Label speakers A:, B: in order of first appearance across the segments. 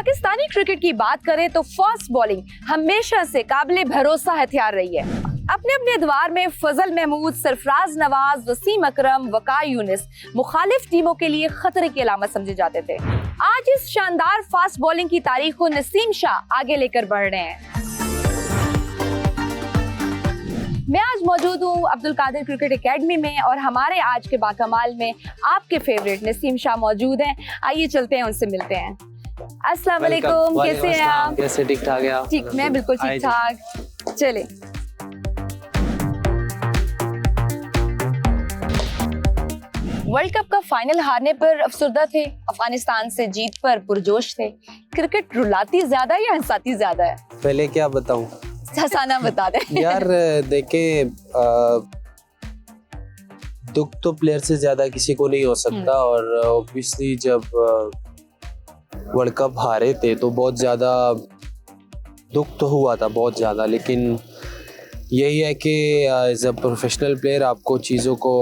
A: Pakistani cricket की बात करें तो फास्ट बॉलिंग हमेशा से काबिले भरोसा हथियार रही है। अपने अपने अदवार में फजल महमूद, सरफराज नवाज, वसीम अकरम, वकार यूनिस मुखालिफ टीमों के लिए खतरे की अलामत समझे जाते थे। आज इस शानदार फास्ट बॉलिंग की तारीख को नसीम शाह आगे लेकर बढ़ रहे हैं। मैं आज मौजूद हूँ अब्दुल कादिर क्रिकेट एकेडमी में और हमारे आज के बाकमाल में आपके फेवरेट नसीम शाह मौजूद हैं। आइए चलते हैं, उनसे मिलते हैं। अस्सलाम वालेकुम, कैसे हैं आप?
B: कैसे? ठीक ठाक है आप?
A: ठीक, मैं बिल्कुल ठीक ठाक। चले वर्ल्ड कप का फाइनल हारने पर अफसरदा थे, अफगानिस्तान से जीत पर पुरजोश थे। क्रिकेट रुलाती ज्यादा या हंसाती ज्यादा है?
B: पहले क्या बताऊं?
A: हंसाना बता दे।
B: यार देखे, दुख तो प्लेयर से ज्यादा किसी को नहीं हो सकता और ऑब्वियसली जब वर्ल्ड कप हारे थे तो बहुत ज्यादा दुख तो हुआ था, बहुत ज्यादा। लेकिन यही है कि एज अ प्रोफेशनल प्लेयर आपको चीज़ों को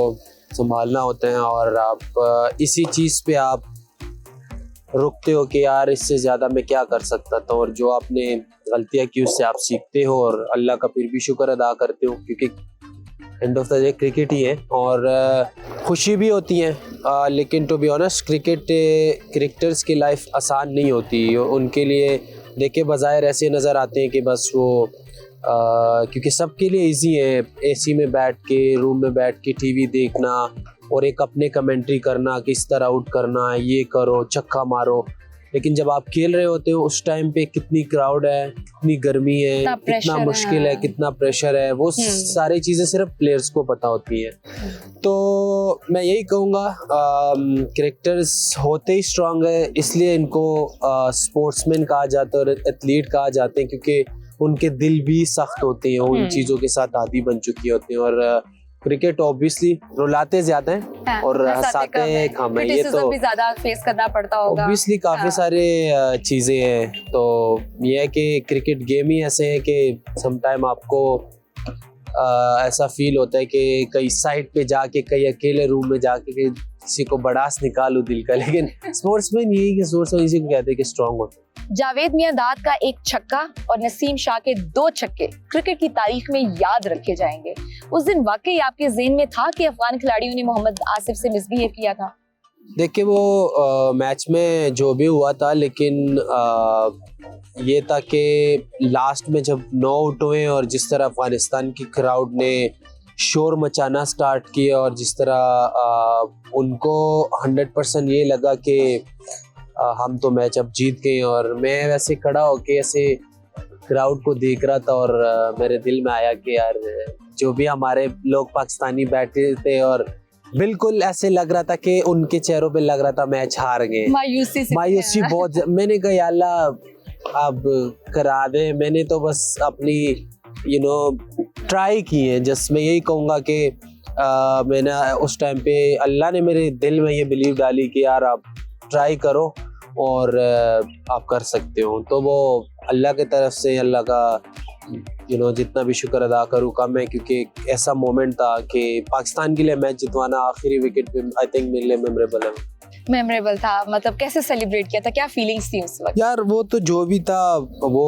B: संभालना होता है और आप इसी चीज़ पे आप रुकते हो कि यार इससे ज़्यादा मैं क्या कर सकता था, और जो आपने गलतियाँ की उससे आप सीखते हो और अल्लाह का फिर भी शुक्र अदा करते हो, क्योंकि end of the day cricket ही है और खुशी भी होती है। लेकिन टू बी ऑनेस्ट क्रिकेटर्स की लाइफ आसान नहीं होती। उनके लिए देखे बज़ाहिर ऐसे नज़र आते हैं कि बस वो क्योंकि सबके लिए इजी है एसी में बैठ के, रूम में बैठ के टीवी देखना और एक अपने कमेंट्री करना, किस तरह आउट करना है, ये करो, छक्का मारो। लेकिन जब आप खेल रहे होते हो उस टाइम पे कितनी क्राउड है, कितनी गर्मी है, कितना मुश्किल है, कितना प्रेशर है, वो सारी चीज़ें सिर्फ प्लेयर्स को पता होती है। तो मैं यही कहूँगा क्रिकेटर्स होते ही स्ट्रांग है, इसलिए इनको स्पोर्ट्समैन कहा जाता है और एथलीट कहा जाते हैं, क्योंकि उनके दिल भी सख्त होते हैं, उन चीज़ों के साथ आदी बन चुकी होती हैं। और क्रिकेट ऑब्वियसली रुलाते ज्यादा हैं और हंसाते कम है। ये तो
A: भी ज्यादा फेस करना पड़ता होगा
B: ऑब्वियसली, काफी सारे चीजें हैं। तो ये है कि क्रिकेट गेम ही ऐसे है कि समटाइम आपको ऐसा फील होता है कि कई साइड पे जाके, कई अकेले रूम में जाके किसी को बड़ास निकालू दिल का। लेकिन स्पोर्ट्समैन यही कि स्पोर्ट्समैन इसी को कहते हैं कि स्ट्रांग होते हैं।
A: जावेद मियांदाद का एक छक्का और नसीम शाह के 2 छक्के क्रिकेट की तारीख में याद रखे जाएंगे। उस दिन वाकई आपके ज़हन में था कि अफगान खिलाड़ियों ने मोहम्मद आसिफ से मिसबिहेव किया था?
B: देखिए वो मैच में जो भी हुआ था, लेकिन ये था कि लास्ट में जब 9 आउट हुए और जिस तरह अफगानिस्तान की क्राउड ने शोर मचाना स्टार्ट किया और जिस तरह उनको 100% ये लगा कि हम तो मैच अब जीत गए, और मैं वैसे खड़ा होके ऐसे क्राउड को देख रहा था और मेरे दिल में आया कि यार जो भी हमारे लोग पाकिस्तानी बैठे थे और बिल्कुल ऐसे लग रहा था कि उनके चेहरों पे लग रहा था मैच हार गए, मायूसी बहुत। मैंने कहा या अल्लाह अब करा दे। मैंने तो बस अपनी ट्राई की है। जस्ट मैं यही कहूँगा कि मैंने उस टाइम पे अल्लाह ने मेरे दिल में ये बिलीव डाली कि यार आप ट्राई करो और आप कर सकते हो। तो वो अल्लाह की तरफ से, अल्लाह का जितना भी शुक्र अदा करूँ कम है, क्योंकि एक ऐसा मोमेंट था कि पाकिस्तान के लिए मैच जितवाना आखिरी विकेट पे आई थिंक मेरे लिए मेमोरेबल
A: था। मतलब कैसे सेलिब्रेट किया था, क्या फीलिंग्स थी उस वक्त?
B: यार वो तो जो भी था वो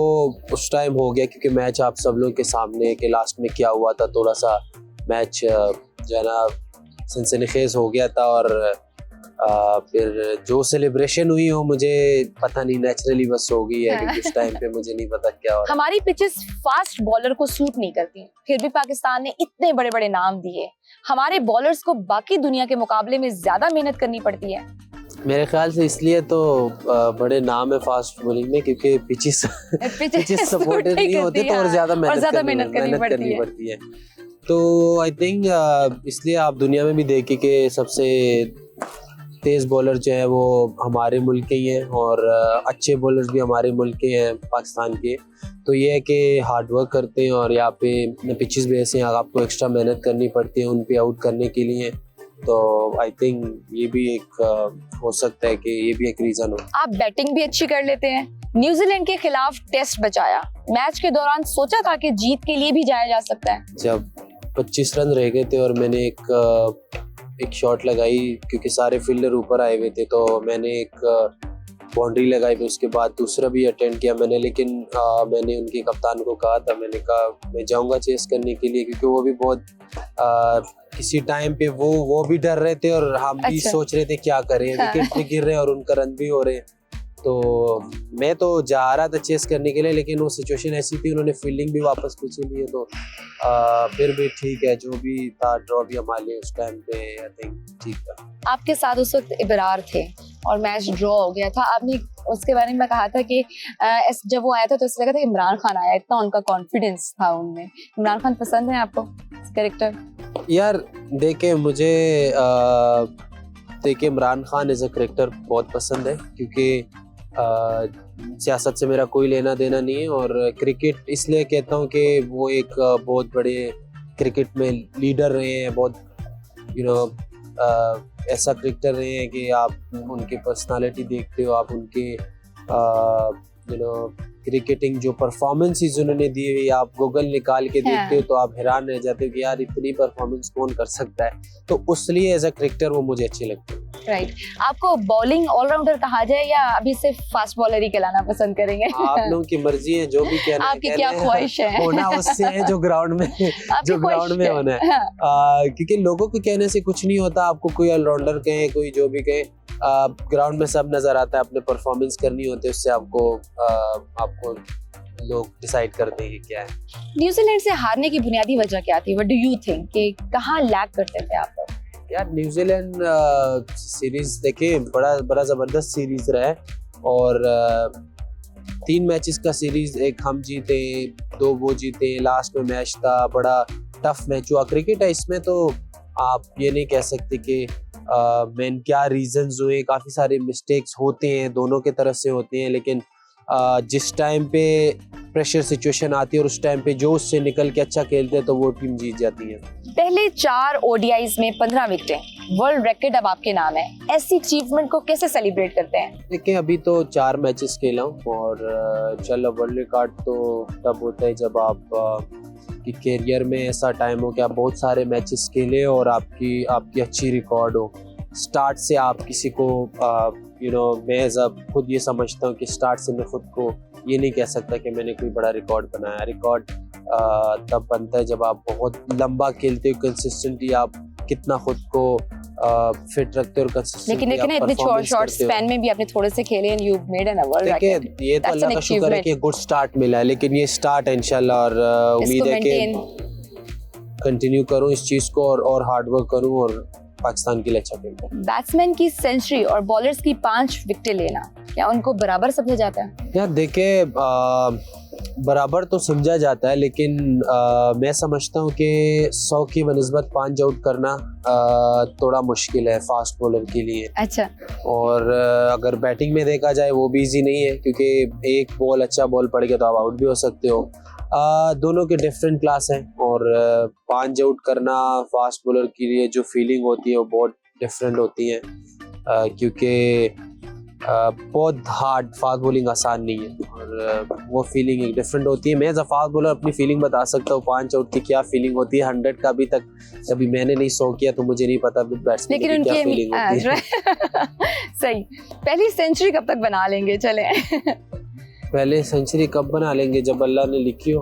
B: उस टाइम हो गया, क्योंकि मैच आप सब लोग के सामने के लास्ट में क्या हुआ था, थोड़ा सा मैच जो है ना सनसनीखेज हो गया था। और फिर जो सेलिब्रेशन हुई हो मुझे पता नहीं, नेचुरली बस हो गई है कि उस टाइम पे मुझे नहीं पता क्या हो रहा।
A: हमारी पिचेस फास्ट बॉलर को सूट नहीं करती, फिर भी पाकिस्तान ने इतने बड़े बड़े नाम दिए। हमारे बॉलर्स को बाकी दुनिया के मुकाबले में ज्यादा मेहनत करनी पड़ती है।
B: मेरे ख्याल से इसलिए तो बड़े नाम है फास्ट बॉलिंग में, क्योंकि पिचेस सपोर्टेड नहीं होते तो और ज्यादा मेहनत करनी पड़ती है। तो आई थिंक इसलिए आप दुनिया में भी देखें कि सबसे तेज़ बॉलर जो है वो हमारे मुल्क के ही हैं और अच्छे बॉलर्स भी हमारे मुल्क के हैं, पाकिस्तान के। तो ये है कि हार्ड वर्क करते हैं और यहाँ पे पिचेस भी ऐसे हैं, आपको एक्स्ट्रा मेहनत करनी पड़ती है उन पे आउट करने के लिए। तो आई थिंक ये भी एक हो सकता है कि ये भी एक रीज़न हो।
A: आप बैटिंग भी अच्छी कर लेते हैं, न्यूजीलैंड के खिलाफ टेस्ट बचाया, मैच के दौरान सोचा था कि जीत के लिए भी जाया जा सकता है?
B: जब 25 रन रह गए थे और मैंने एक शॉट लगाई, क्योंकि सारे फील्डर ऊपर आए हुए थे, तो मैंने एक बाउंड्री लगाई, फिर उसके बाद दूसरा भी अटेंड किया मैंने, लेकिन मैंने उनके कप्तान को कहा था, मैंने कहा मैं जाऊंगा चेस करने के लिए, क्योंकि वो भी बहुत किसी टाइम पे वो भी डर रहे थे और हम भी
A: अच्छा।
B: सोच रहे थे क्या करें, विकेट भी गिर रहे हैं और उनका रन भी हो रहे हैं। तो मैं तो जा रहा था चेस करने के लिए, लेकिन वो सिचुएशन ऐसी थी, उन्होंने फील्डिंग भी वापस पीछे ली है, तो फिर भी ठीक है, जो भी था ड्रॉ भी हमारे लिए उस टाइम पे आई थिंक ठीक था।
A: आपके साथ उस वक्त इबरार थे और मैच ड्रॉ हो गया था, आपने उसके बारे में कहा था कि जब वो आया था तो ऐसा लगा था कि इमरान खान आया, इतना उनका कॉन्फिडेंस था उनमें। इमरान खान पसंद है आपको कैरेक्टर?
B: यार देखे मुझे देखे Imran Khan as a character बहुत पसंद है, क्योंकि सियासत से मेरा कोई लेना देना नहीं है, और क्रिकेट इसलिए कहता हूँ कि वो एक बहुत बड़े क्रिकेट में लीडर रहे हैं, बहुत ऐसा क्रिकेटर रहे हैं कि आप उनकी पर्सनालिटी देखते हो, आप उनके क्रिकेटिंग जो परफॉर्मेंसेस उन्होंने दी हुई, आप गूगल निकाल के देखते हो तो आप हैरान रह जाते हो कि यार इतनी परफॉर्मेंस कौन कर सकता है, तो उसलिए एज अ क्रिकेटर वो मुझे अच्छे लगते हैं।
A: राइट। आपको बॉलिंग ऑलराउंडर कहा जाए या अभी सिर्फ फास्ट बॉलर ही कहलाना पसंद करेंगे?
B: आप लोगों की मर्जी है, जो भी कहना है,
A: आपकी क्या ख्वाहिश है?
B: होना उससे है जो ग्राउंड में होना है। क्योंकि लोगों के कहने से कुछ नहीं होता, आपको कोई ऑलराउंडर कहे, कोई जो भी कहे, ग्राउंड में सब नजर आता है, अपने परफॉर्मेंस करनी होती है, उससे आपको लोग डिसाइड करते हैं कि क्या है।
A: न्यूजीलैंड से हारने की बुनियादी वजह क्या थी? व्हाट डू यू थिंक कि कहाँ लैग करते थे आप लोग?
B: यार न्यूजीलैंड सीरीज देखे, बड़ा जबरदस्त सीरीज रहा है, और 3 मैचेस का सीरीज, एक हम जीते, 2 वो जीते, लास्ट में मैच था, बड़ा टफ मैच हुआ। क्रिकेट है, इसमें तो आप ये नहीं कह सकते कि मेन क्या रीजंस हुए, काफ़ी सारे मिस्टेक्स होते हैं, दोनों के तरफ से होते हैं, लेकिन जिस टाइम पे प्रेशर सिचुएशन आती है और उस टाइम पे जो उससे निकल के अच्छा खेलते हैं तो वो टीम जीत जाती है।
A: पहले 4 ओडीआईज में 15 विकेटें, वर्ल्ड रिकॉर्ड अब आपके नाम है। ऐसी अचीवमेंट को कैसे सेलिब्रेट करते हैं?
B: देखिए अभी तो 4 मैचेस खेला हूँ, और चलो वर्ल्ड रिकॉर्ड तो तब होता है जब आप कि कैरियर में ऐसा टाइम हो कि आप बहुत सारे मैचेस खेले और आपकी अच्छी रिकॉर्ड हो। स्टार्ट से आप किसी को मैं जब खुद ये समझता हूँ कि स्टार्ट से मैं खुद को ये नहीं कह सकता कि मैंने कोई बड़ा रिकॉर्ड बनाया। रिकॉर्ड तब बनता है जब आप बहुत लंबा खेलते हो, कंसिस्टेंटली आप कितना खुद को फिट रखते हो और कंसिस्टेंटली
A: लेकिन इतने शॉर्ट स्पैन में भी आपने थोड़े से खेले and you made an world record.
B: ये तो अल्लाह का शुक्र है कि गुड स्टार्ट मिला है, लेकिन ये स्टार्ट है इंशाल्लाह, और उम्मीद है कि कंटिन्यू करूं इस चीज को और हार्ड वर्क करूं और पाकिस्तान के लिए अच्छा खेलूं। बैट्समैन
A: की सेंचुरी और बॉलर्स की 5 विकेट लेना, क्या उनको बराबर समझा जाता है?
B: यार देखिए बराबर तो समझा जाता है, लेकिन मैं समझता हूँ कि 100 की बनिस्बत 5 आउट करना थोड़ा मुश्किल है फास्ट बॉलर के लिए।
A: अच्छा।
B: और अगर बैटिंग में देखा जाए वो भी इजी नहीं है, क्योंकि एक बॉल अच्छा बॉल पड़ गया तो आप आउट भी हो सकते हो। दोनों के डिफरेंट क्लास हैं, और 5 आउट करना फास्ट बॉलर के लिए जो फीलिंग होती है वो बहुत डिफरेंट होती है, क्योंकि बहुत हार्ड फास्ट बॉलिंग आसान नहीं है, और वो फीलिंग एक डिफरेंट होती है। मैं एज अ फास्ट बॉलर अपनी फीलिंग बता सकता हूँ 5 आउट की क्या फीलिंग होती है। 100 का अभी तक कभी मैंने नहीं 100 किया, तो मुझे नहीं पता बैट्समैन की क्या फीलिंग होती है।
A: सही। पहली सेंचुरी कब तक बना लेंगे? चले
B: पहले सेंचुरी कब बना लेंगे? जब अल्लाह ने लिखी हो।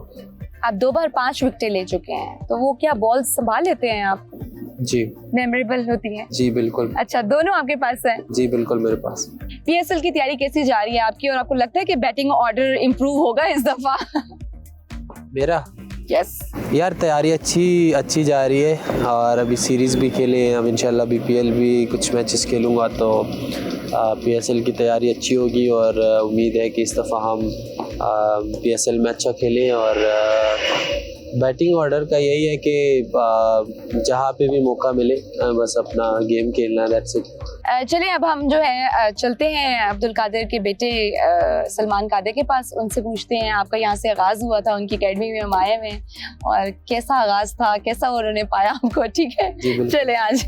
A: आप 2 बार 5 विकेटें ले चुके हैं, तो वो क्या बॉल संभाल लेते हैं आप?
B: जी।
A: मेमोरेबल होती है?
B: जी बिल्कुल।
A: अच्छा, दोनों आपके पास है?
B: जी बिल्कुल मेरे पास।
A: पीएसएल की तैयारी कैसी जा रही है आपकी, और आपको लगता है कि बैटिंग ऑर्डर इम्प्रूव होगा इस दफा?
B: मेरा
A: यस।
B: यार तैयारी अच्छी जा रही है, और अभी सीरीज़ भी खेले हैं, अब इंशाल्लाह बीपीएल भी कुछ मैचेस खेलूँगा, तो पीएसएल की तैयारी अच्छी होगी, और उम्मीद है कि इस दफ़ा हम पीएसएल में अच्छा खेलें। और बैटिंग ऑर्डर का यही है कि जहाँ पे भी मौका मिले बस अपना गेम खेलना, दैट्स इट।
A: चलिए अब हम जो है चलते हैं अब्दुल कादिर के बेटे सलमान कादिर के पास, उनसे पूछते हैं आपका यहाँ से आगाज़ हुआ था, उनकी एकेडमी में हम आए हैं, और कैसा आगाज़ था, कैसा उन्होंने पाया हमको? ठीक है, चले आज।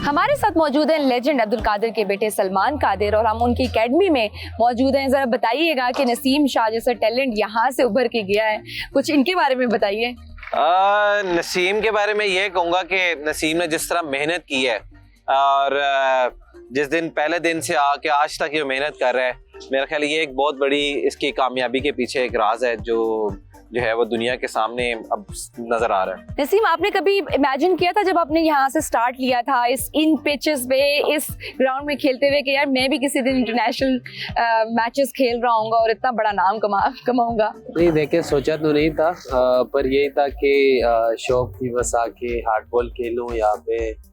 A: हमारे साथ मौजूद हैं लेजेंड अब्दुल कादिर के बेटे सलमान कादिर, और हम उनकी एकेडमी में मौजूद हैं। ज़रा बताइएगा कि नसीम शाह जैसा टैलेंट यहाँ से उभर के गया है, कुछ इनके बारे में बताइए।
C: नसीम के बारे में ये कहूँगा कि नसीम ने जिस तरह मेहनत की है और जिस दिन पहले दिन से आके आज तक ये मेहनत कर रहा है, मेरा ख्याल ये एक बहुत बड़ी इसकी कामयाबी के पीछे एक राज है जो है वो दुनिया के सामने अब नजर आ रहा है।
A: नसीम, आपने कभी इमेजिन किया था जब आपने यहाँ से स्टार्ट लिया था इन पिचेस पे, इस ग्राउंड में खेलते हुए कि यार मैं भी किसी दिन इंटरनेशनल मैचेस खेल रहा हूँ और इतना बड़ा नाम कमाऊंगा?
B: नहीं, देखे सोचा तो नहीं था, पर यही था कि शौक थी बस आके हार्ड बॉल खेलूं, यहाँ पे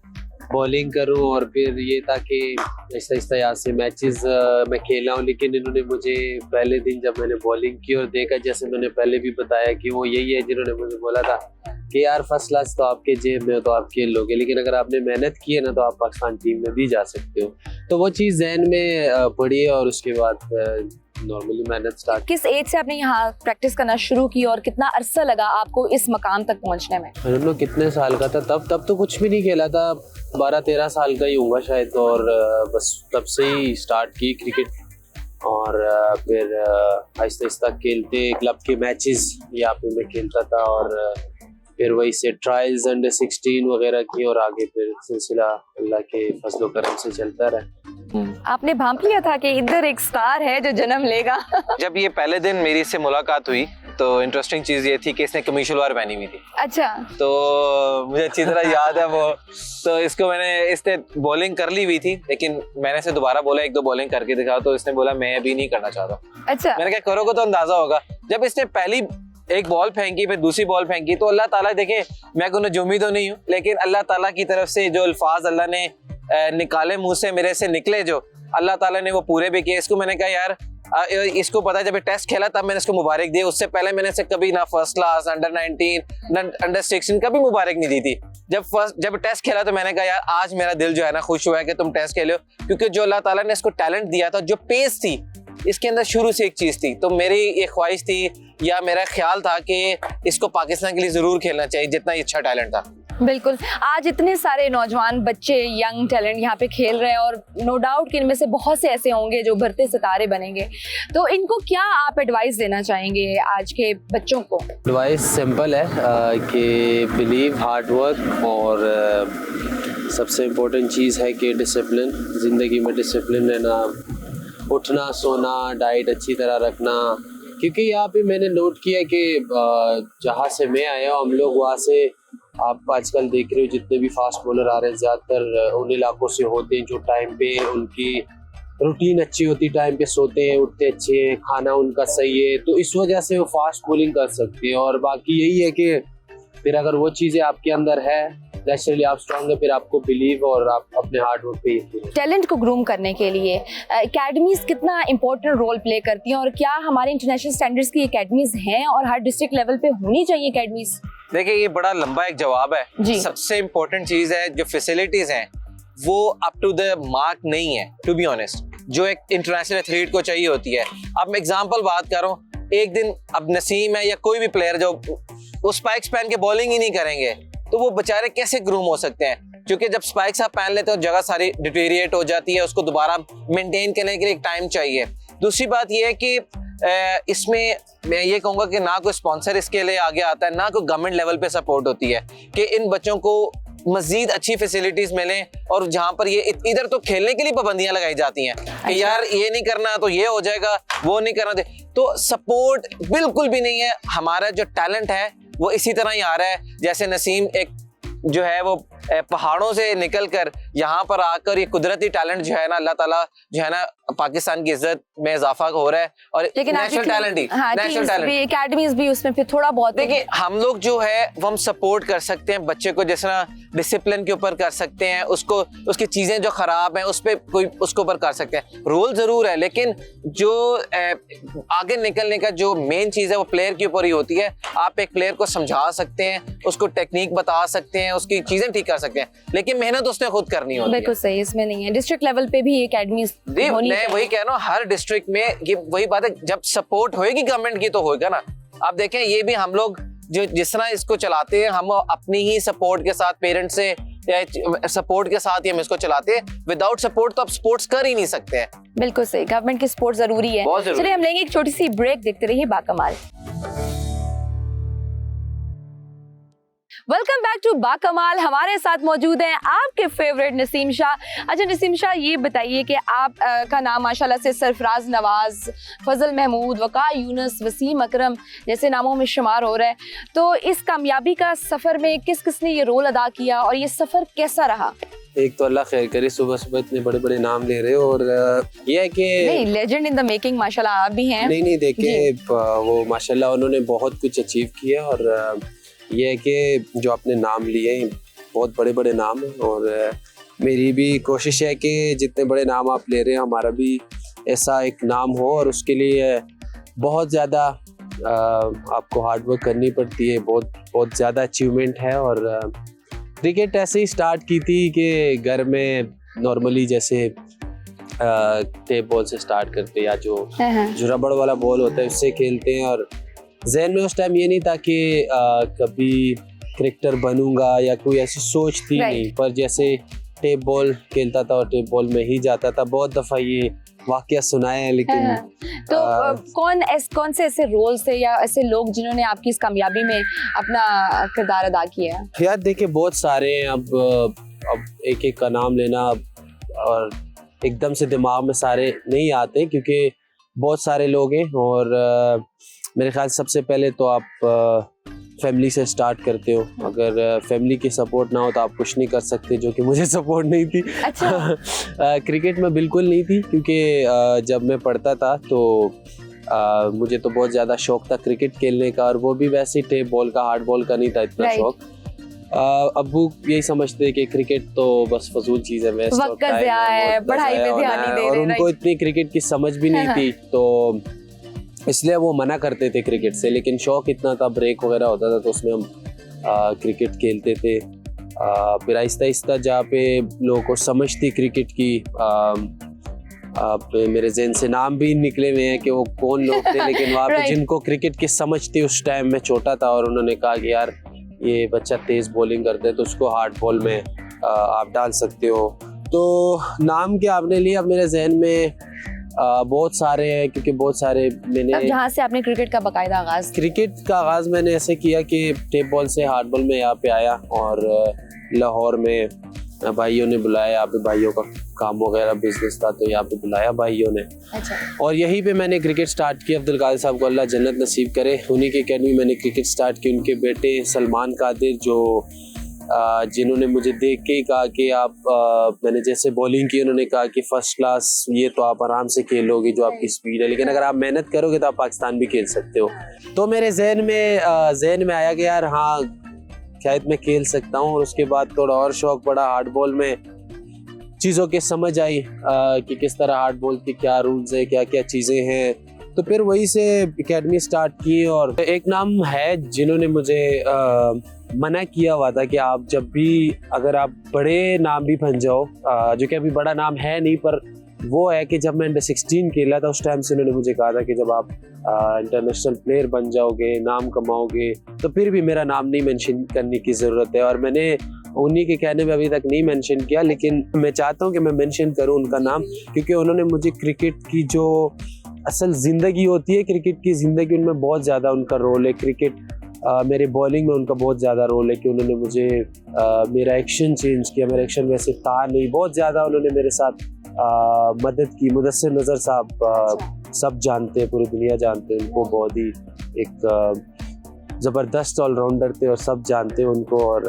B: बॉलिंग करूं, और फिर ये था कि ऐसा यहाँ से मैचेस मैं खेला हूँ। लेकिन इन्होंने मुझे पहले दिन जब मैंने बॉलिंग की और देखा, जैसे मैंने पहले भी बताया कि वो यही है जिन्होंने मुझे बोला था कि यार फर्स्ट क्लास तो आपके जेब में हो तो आप खेल लोगे, लेकिन अगर आपने मेहनत की है ना तो आप पाकिस्तान टीम में भी जा सकते हो। तो वो चीज़ जहन में पड़ी और उसके बाद नॉर्मली मेहनत स्टार्ट।
A: किस एज से आपने यहाँ प्रैक्टिस करना शुरू की और कितना अरसा लगा आपको इस मकाम तक पहुँचने में?
B: हम लोग कितने साल का था तब तो कुछ भी नहीं खेला था, 12-13 साल का ही होगा शायद, और बस तब से ही स्टार्ट की क्रिकेट। और फिर आहिस्ता आहिस्ता खेलते क्लब के मैचेस यहाँ पे मैं खेलता था, और फिर वही से ट्रायल्स अंडर 16 वगैरह की, और आगे फिर सिलसिला अल्लाह के फजलो करम से चलता रहा।
A: आपने भांप लिया था कि इधर एक स्टार है जो जन्म लेगा?
C: जब ये पहले दिन मेरी इससे मुलाकात हुई तो इंटरेस्टिंग चीज ये थी कि इसने कमीज शलवार पहनी हुई थी।
A: अच्छा।
C: तो मुझे अच्छी तरह याद है वो, तो इसने बॉलिंग कर ली हुई थी, लेकिन मैंने इसे दोबारा बोला एक दो बॉलिंग करके दिखा, तो इसने बोला मैं अभी नहीं करना चाहता।
A: अच्छा।
C: मैंने कहा करोगे तो अंदाजा होगा। जब इसने पहली एक बॉल फेंकी, फिर दूसरी बॉल फेंकी, तो अल्लाह ताला, देखे मैं कोई नजूमी तो नहीं हूँ, लेकिन अल्लाह ताला की तरफ से जो अल्फाज अल्लाह ने निकाले मुंह से, मेरे से निकले, जो अल्लाह ताला ने वो पूरे भी किए। इसको मैंने कहा यार इसको पता है जब टेस्ट खेला तब मैंने इसको मुबारक दी, उससे पहले मैंने इसे कभी ना फर्स्ट क्लास, अंडर 19, अंडर 16 कभी मुबारक नहीं दी थी। जब टेस्ट खेला तो मैंने कहा यार आज मेरा दिल जो है ना खुश हुआ है कि तुम टेस्ट खेले हो, क्योंकि जो अल्लाह ताला ने इसको टैलेंट दिया था, जो पेस थी इसके अंदर शुरू से एक चीज थी। तो मेरी ये ख्वाहिश थी या मेरा ख्याल था कि इसको पाकिस्तान के लिए जरूर खेलना चाहिए, जितना ही अच्छा टैलेंट था।
A: बिल्कुल। आज इतने सारे नौजवान बच्चे, यंग टैलेंट यहाँ पे खेल रहे हैं, और नो डाउट कि इनमें से बहुत से ऐसे होंगे जो भरते सितारे बनेंगे। तो इनको क्या आप एडवाइस देना चाहेंगे आज के बच्चों को?
B: एडवाइस सिंपल है कि बिलीव, हार्ड वर्क, और सबसे इम्पोर्टेंट चीज़ है कि डिसिप्लिन। ज़िंदगी में डिसिप्लिन रहना, उठना, सोना, डाइट अच्छी तरह रखना। क्योंकि यहाँ पे मैंने नोट किया कि जहाँ से मैं आया हूँ हम लोग वहाँ से, आप आजकल देख रहे हो जितने भी फास्ट बॉलर आ रहे हैं ज़्यादातर उन इलाकों से होते हैं जो टाइम पे उनकी रूटीन अच्छी होती, टाइम पे सोते हैं, उठते अच्छे हैं, खाना उनका सही है, तो इस वजह से वो फास्ट बॉलिंग कर सकते हैं। और बाकी यही है कि फिर अगर वो चीज़ें आपके अंदर है, नेचुरली आप स्ट्रांग है, फिर आपको बिलीव और आप अपने हार्ड वर्क पे।
A: टैलेंट को ग्रूम करने के लिए एकेडमीज कितना इंपॉर्टेंट रोल प्ले करती हैं, और क्या हमारे इंटरनेशनल स्टैंडर्ड्स की एकेडमीज हैं और हर डिस्ट्रिक्ट लेवल पे होनी चाहिए एकेडमीज?
C: देखिए ये बड़ा लंबा एक जवाब है। सबसे इम्पोर्टेंट चीज है जो फैसिलिटीज हैं वो अप टू द मार्क नहीं है, टू बी ऑनेस्ट, जो एक इंटरनेशनल एथलीट को चाहिए होती है। अब मैं एग्जांपल बात कर रहा हूँ, एक दिन अब नसीम है या कोई भी प्लेयर जो वो स्पाइक्स पहन के बॉलिंग ही नहीं करेंगे तो वो बेचारे कैसे ग्रूम हो सकते हैं? क्योंकि जब स्पाइक्स आप पहन लेते हो जगह सारी डिटेरिएट हो जाती है, उसको दोबारा मेंटेन करने के लिए एक टाइम चाहिए। दूसरी बात ये है कि इसमें मैं ये कहूँगा कि ना कोई स्पॉन्सर इसके लिए आगे आता है, ना कोई गवर्नमेंट लेवल पे सपोर्ट होती है कि इन बच्चों को मजीद अच्छी फैसिलिटीज मिलें। और जहाँ पर ये इधर तो खेलने के लिए पाबंदियां लगाई जाती हैं कि यार ये नहीं करना तो ये हो जाएगा, वो नहीं करना, तो सपोर्ट बिल्कुल भी नहीं है। हमारा जो टैलेंट है वो इसी तरह ही आ रहा है, जैसे नसीम एक जो है वो पहाड़ों से निकलकर यहाँ पर आकर ये कुदरती टैलेंट जो है ना, अल्लाह ताला जो है ना पाकिस्तान की इज्जत में इजाफा हो रहा है। और नेशनल टैलेंट ही, नेशनल टैलेंट,
A: एकेडमीज भी उसमें फिर थोड़ा बहुत।
C: देखिए हम लोग जो है वो हम सपोर्ट कर सकते हैं बच्चे को, जिस तरह डिसिप्लिन के ऊपर कर सकते हैं, उसको उसकी चीजें जो खराब हैं उस पर कोई उसके ऊपर कर सकते हैं, रोल जरूर है, लेकिन जो आगे निकलने का जो मेन चीज है वो प्लेयर के ऊपर ही होती है। आप एक प्लेयर को समझा सकते हैं, उसको टेक्निक बता सकते हैं, उसकी चीजें ठीक कर सकते हैं, लेकिन मेहनत उसने खुद करनी होती है।
A: बिल्कुल सही, इसमें नहीं है। डिस्ट्रिक्ट लेवल पे भी एकेडमीज होनी,
C: मैं वही कह रहा हूँ, हर डिस्ट्रिक्ट में ये वही बात है, जब सपोर्ट होएगी गवर्नमेंट की तो होएगा ना। आप देखें ये भी हम लोग जो जिस तरह इसको चलाते हैं, हम अपनी ही सपोर्ट के साथ, पेरेंट्स से सपोर्ट के साथ ही हम इसको चलाते हैं। विदाउट सपोर्ट तो आप स्पोर्ट्स कर ही नहीं सकते हैं।
A: बिल्कुल सही, गवर्नमेंट की सपोर्ट जरूरी है। चलिए हम लेंगे एक छोटी सी ब्रेक, देखते रहिए Bakamaal. Welcome back to Bakamaal. हमारे साथ मौजूद हैं आपके फेवरेट नसीम शाह। अच्छा नसीम शाह, ये बताइए कि आप का नाम माशाल्लाह से सरफराज नवाज, फजल महमूद, वका यूनुस, वसीम अकरम जैसे नामों में शुमार हो रहा है, तो इस कामयाबी का सफ़र में किस किस ने ये रोल अदा किया और ये सफ़र कैसा रहा?
B: एक तो अल्लाह खैर करे, सुबह सुबह इतने बड़े बड़े नाम ले रहे हो, और ये है कि
A: नहीं, लेजेंड इन द मेकिंग माशाल्लाह आप भी हैं।
B: नहीं देखिए, वो माशाल्लाह उन्होंने बहुत कुछ अचीव किया, और ये है कि जो आपने नाम लिए बहुत बड़े बड़े नाम हैं, और मेरी भी कोशिश है कि जितने बड़े नाम आप ले रहे हैं हमारा भी ऐसा एक नाम हो, और उसके लिए बहुत ज़्यादा आपको हार्ड वर्क करनी पड़ती है, बहुत ज़्यादा अचीवमेंट है। और क्रिकेट ऐसे ही स्टार्ट की थी कि घर में नॉर्मली जैसे टेप बॉल से स्टार्ट करते, या जो रबड़ वाला बॉल होता है उससे खेलते हैं, और ज़हन में उस टाइम ये नहीं था कि कभी क्रिकेटर बनूंगा या कोई ऐसी सोच थी नहीं, पर जैसे टेप बॉल खेलता था और टेप बॉल में ही जाता था। बहुत दफ़ा ये वाकया सुनाए हैं, लेकिन
A: तो कौन से ऐसे रोल से या ऐसे लोग जिन्होंने आपकी इस कामयाबी में अपना किरदार अदा किया है?
B: यार देखिए, बहुत सारे हैं। अब एक एक का नाम लेना और एकदम से दिमाग में सारे नहीं आते, क्योंकि बहुत सारे लोग हैं, और मेरे ख्याल सबसे पहले तो आप फैमिली से स्टार्ट करते हो। अगर फैमिली की सपोर्ट ना हो तो आप कुछ नहीं कर सकते, जो कि मुझे सपोर्ट नहीं थी।
A: अच्छा।
B: क्रिकेट में बिल्कुल नहीं थी, क्योंकि जब मैं पढ़ता था तो मुझे तो बहुत ज़्यादा शौक था क्रिकेट खेलने का, और वो भी वैसे ही टेप बॉल का, हार्ड बॉल का नहीं था इतना शौक। अब्बू यही समझते कि क्रिकेट तो बस फजूल चीज़ है, वेस्ट
A: वक्त का ज़िया है, पढ़ाई पे ध्यान नहीं दे रहे,
B: और उनको इतनी क्रिकेट की समझ भी नहीं थी, तो इसलिए वो मना करते थे क्रिकेट से। लेकिन शौक इतना था, ब्रेक वगैरह होता था तो उसमें हम क्रिकेट खेलते थे। फिर आहिस्ता आहिस्ता जहाँ पे लोगों को समझ थी क्रिकेट की, मेरे ज़हन से नाम भी निकले हुए हैं कि वो कौन लोग थे, लेकिन वहाँ पे जिनको क्रिकेट की समझ थी, उस टाइम में छोटा था, और उन्होंने कहा कि यार ये बच्चा तेज़ बॉलिंग करता है तो उसको हार्ड बॉल में आप डाल सकते हो। तो नाम क्या आपने लिया? अब मेरे जहन में बहुत सारे हैं, क्योंकि बहुत सारे मैंने
A: जहाँ से आपने क्रिकेट का बाकायदा आगाज?
B: क्रिकेट का आगाज़ मैंने ऐसे किया कि टेप बॉल से हार्ड बॉल में यहाँ पे आया, और लाहौर में भाइयों ने बुलाया, यहाँ पे भाइयों का काम वगैरह बिजनेस था तो यहाँ पे बुलाया भाइयों ने।
A: अच्छा।
B: और यहीं पे मैंने क्रिकेट स्टार्ट किया। अब्दुल कादिर साहब को अल्लाह जन्नत नसीब करे, उन्हीं की अकेडमी मैंने क्रिकेट स्टार्ट की। उनके बेटे सलमान कादिर, जो जिन्होंने मुझे देख के ही कहा कि आप मैंने जैसे बॉलिंग की, उन्होंने कहा कि फर्स्ट क्लास, ये तो आप आराम से खेलोगे, जो आपकी स्पीड है, लेकिन अगर आप मेहनत करोगे तो आप पाकिस्तान भी खेल सकते हो। तो मेरे जहन में आया कि यार हाँ, शायद मैं खेल सकता हूँ। और उसके बाद थोड़ा और शौक पड़ा हार्ड बॉल में, चीज़ों की समझ आई कि किस तरह हार्ड बॉल के क्या रूल्स है, क्या क्या चीज़ें हैं, तो फिर वही से एकेडमी स्टार्ट की। और एक नाम है जिन्होंने मुझे मना किया हुआ था कि आप जब भी, अगर आप बड़े नाम भी बन जाओ, जो कि अभी बड़ा नाम है नहीं, पर वो है कि जब मैं अंडर 16 खेला था उस टाइम से उन्होंने मुझे कहा था कि जब आप इंटरनेशनल प्लेयर बन जाओगे, नाम कमाओगे, तो फिर भी मेरा नाम नहीं मेंशन करने की ज़रूरत है। और मैंने उन्हीं के कहने में अभी तक नहीं मेंशन किया, लेकिन मैं चाहता हूँ कि मैं मेंशन करूँ उनका नाम, क्योंकि उन्होंने मुझे क्रिकेट की जो असल ज़िंदगी होती है, क्रिकेट की ज़िंदगी, उनमें बहुत ज़्यादा उनका रोल है। क्रिकेट मेरे बॉलिंग में उनका बहुत ज़्यादा रोल है कि उन्होंने मुझे मेरा एक्शन चेंज किया। मेरा एक्शन वैसे था नहीं, बहुत ज़्यादा उन्होंने मेरे साथ मदद की। मुदस्सिर नज़र साहब सब जानते हैं, पूरी दुनिया जानते हैं उनको, बहुत ही एक ज़बरदस्त ऑलराउंडर थे और सब जानते हैं उनको। और